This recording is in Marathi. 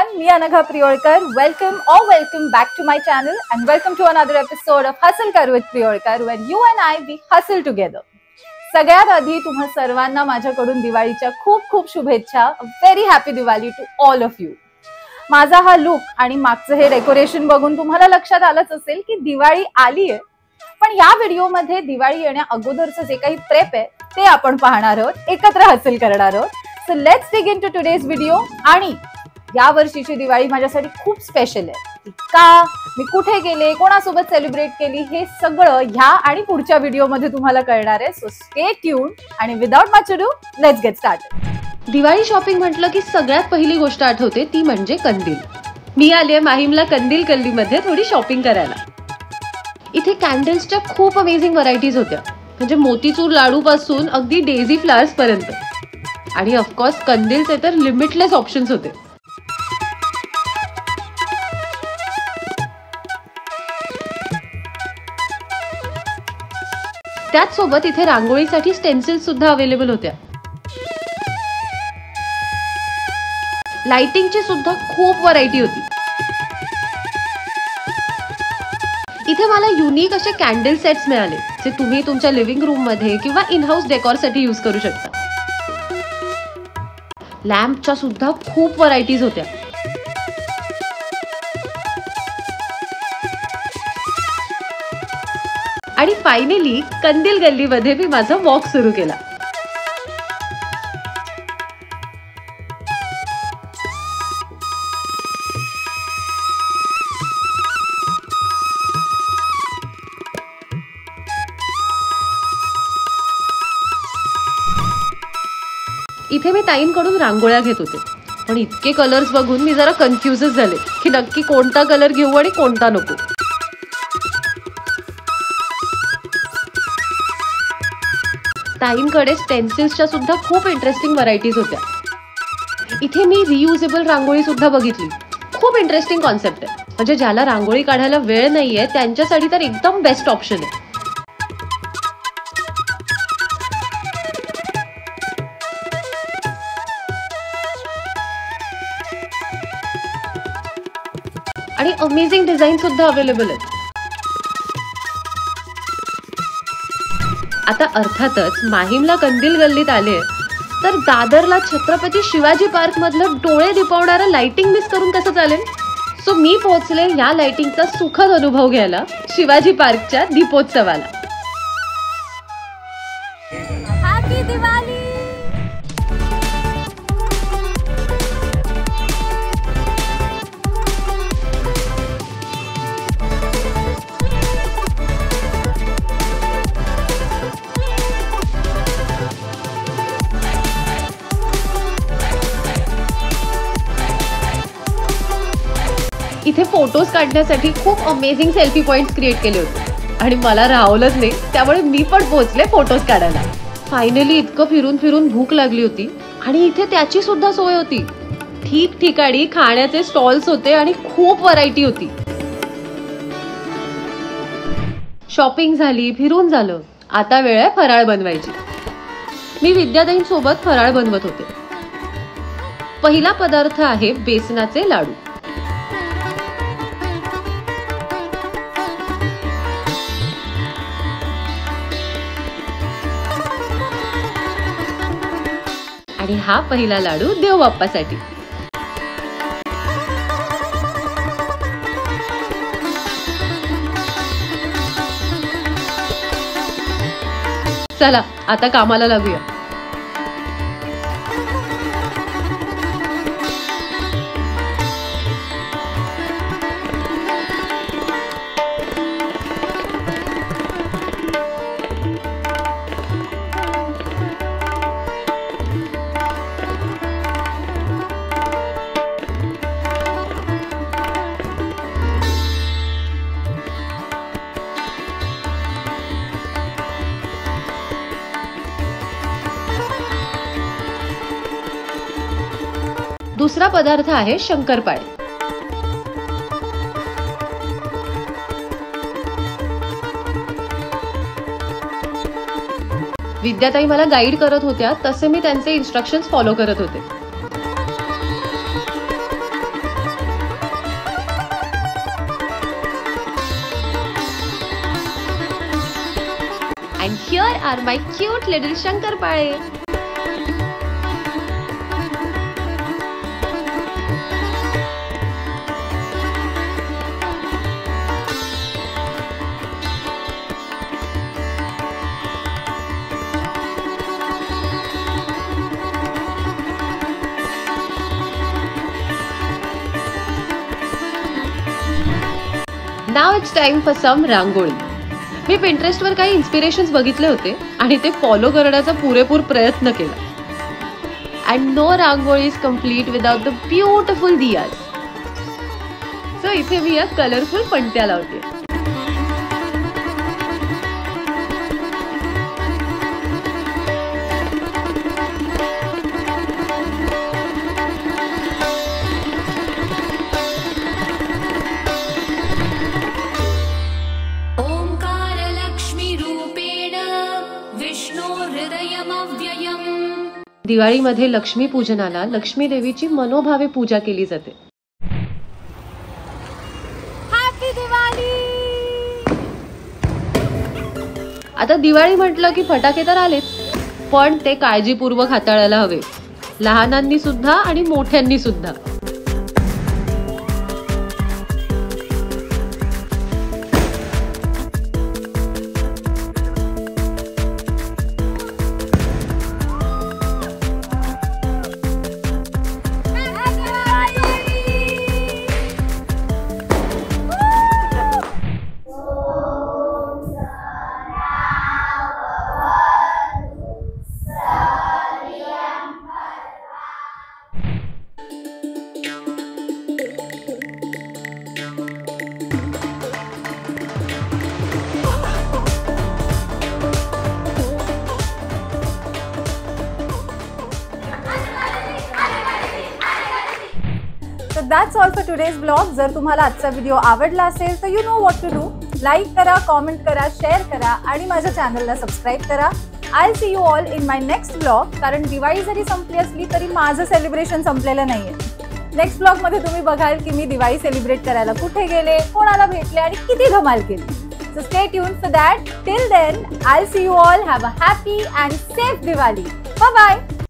everyone, me Anagha Priolkar. Welcome back to my channel and welcome to another episode of Hustle Kar with Priyoळकर, where you and I we hustle together. सगळ्यात आधी तुम्हा सर्वांना माझ्याकडून दिवाळीच्या खूप खूप शुभेच्छा. Very happy Diwali to all of you. माझा हा लुक आणि मागचं हे डेकोरेशन बघून तुम्हाला लक्षात आलंच असेल की दिवाळी आली आहे. पण या व्हिडिओमध्ये दिवाळी येण्या अगोदरचं जे काही प्रेप आहे ते आपण पाहणार आहोत, एकत्र हसल करणार आहोत. So let's dig into today's video. आणि या वर्षीची दिवाळी माझ्यासाठी खूप स्पेशल आहे. का, मी कुठे गेले, कोणासोबत सेलिब्रेट केली, हे सगळं ह्या आणि पुढच्या व्हिडिओमध्ये तुम्हाला कळणार आहे. सो स्टे ट्यून आणि without much ado let's get started. Diwali shopping म्हटलं की सगळ्यात पहिली गोष्ट आठवते ती म्हणजे कंदील. मी आले माहीमला कंदील गल्लीमध्ये थोडी शॉपिंग करायला. इथे कॅन्डल्सच्या खूप अमेझिंग व्हरायटीज होत्या, म्हणजे मोतीचूर लाडू पासून अगदी डेझी फ्लावर्स पर्यंत. आणि ऑफकोर्स कंदीलचे तर लिमिटलेस ऑप्शन्स होते. त्याच सोबत इथे रांगोळीसाठी स्टेन्सिल्स सुद्धा अवेलेबल होत्या. लाइटिंगची सुद्धा खूप व्हरायटी होती. इथे मला युनिक असे कॅन्डल सेट्स मिळाले, जे तुम्ही तुमच्या लिव्हिंग रूम मध्ये किंवा इन हाऊस डेकोर साठी यूज करू शकता. लॅम्पच्या सुद्धा खूप व्हरायटीज होत्या. आणि फायनली कंदील गल्लीमध्ये मी माझा वॉक सुरू केला. इथे मी ताईंकडून रांगोळ्या घेत होते, पण इतके कलर्स बघून मी जरा कन्फ्युजच झाले की नक्की कोणता कलर घेऊ आणि कोणता नको. ताईंकडे स्टेन्सिल्सच्या सुद्धा खूप इंटरेस्टिंग व्हरायटीज होत्या. इथे मी रियुजेबल रांगोळी सुद्धा बघितली. खूप इंटरेस्टिंग कॉन्सेप्ट आहे, म्हणजे ज्याला रांगोळी काढायला वेळ नाहीये त्यांच्यासाठी तर एकदम बेस्ट ऑप्शन आहे. आणि अमेझिंग डिझाईन सुद्धा अवेलेबल आहेत. आता अर्थातच माहीमला कंदील गल्लीत आले तर दादरला छत्रपती शिवाजी पार्क मधलं डोळे दिपवणारं लाइटिंग मिस करून कसं चालेल. सो मी पोहोचले या लाइटिंगचा सुखद अनुभव घ्यायला शिवाजी पार्कच्या दीपोत्सवाला. हॅपी दिवाळी. इथे फोटोज काढण्यासाठी खूप अमेझिंग सेल्फी पॉइंट्स क्रिएट केले होते आणि मला राहवलंच नाही, त्यामुळे मी पण पोहोचले फोटोज काढायला. फायनली इतकं फिरून फिरून भूक लागली होती आणि इथे त्याची सुद्धा सोय होती. ठिकठिकाणी खाण्याचे स्टॉल्स होते आणि खूप व्हरायटी होती. शॉपिंग झाली, फिरून झालं, आता वेळ आहे फराळ बनवायची. मी विद्याताईंसोबत फराळ बनवत होते. पहिला पदार्थ आहे बेसनाचे लाडू. आणि हा पहिला लाडू देवबाप्पासाठी. चला आता कामाला लागूया. दुसरा पदार्थ आहे शंकरपाळे. विद्याताई मला गाईड करत होत्या, तसे मी त्यांचे इन्स्ट्रक्शन्स फॉलो करत होते. And here are my cute little shankarpali. Now it's time for some रांगोळी. मी Pinterestवर काही इन्स्पिरेशन्स बघितले होते आणि ते फॉलो करण्याचा पुरेपूर प्रयत्न केला. And no rangoli is complete without the beautiful diyas. So इथे मी या कलरफुल पणत्या लावते. दिवाळीमध्ये लक्ष्मी पूजनाला लक्ष्मी देवीची मनोभावे पूजा केली जाते. हॅपी दिवाळी. आता दिवाळी म्हटलं की फटाके तर आलेच, पण ते काळजीपूर्वक हाताळायला हवे, लहानांनी सुद्धा आणि मोठ्यांनी सुद्धा. So that's all for today's vlog. जर तुम्हाला आजचा व्हिडिओ आवडला असेल तर you know what to do. Like करा, कॉमेंट करा, शेअर करा आणि माझ्या चॅनलला सबस्क्राईब करा. I'll see you all in my next vlog. कारण दिवाळी जरी संपली असली तरी माझं सेलिब्रेशन संपलेलं नाहीये. नेक्स्ट व्लॉग मध्ये तुम्ही बघाल की मी दिवाळी सेलिब्रेट करायला कुठे गेले, कोणाला भेटले आणि किती धमाल केली. So stay tuned for that. Till then, I'll see you all. Have a happy and safe Diwali. Bye bye.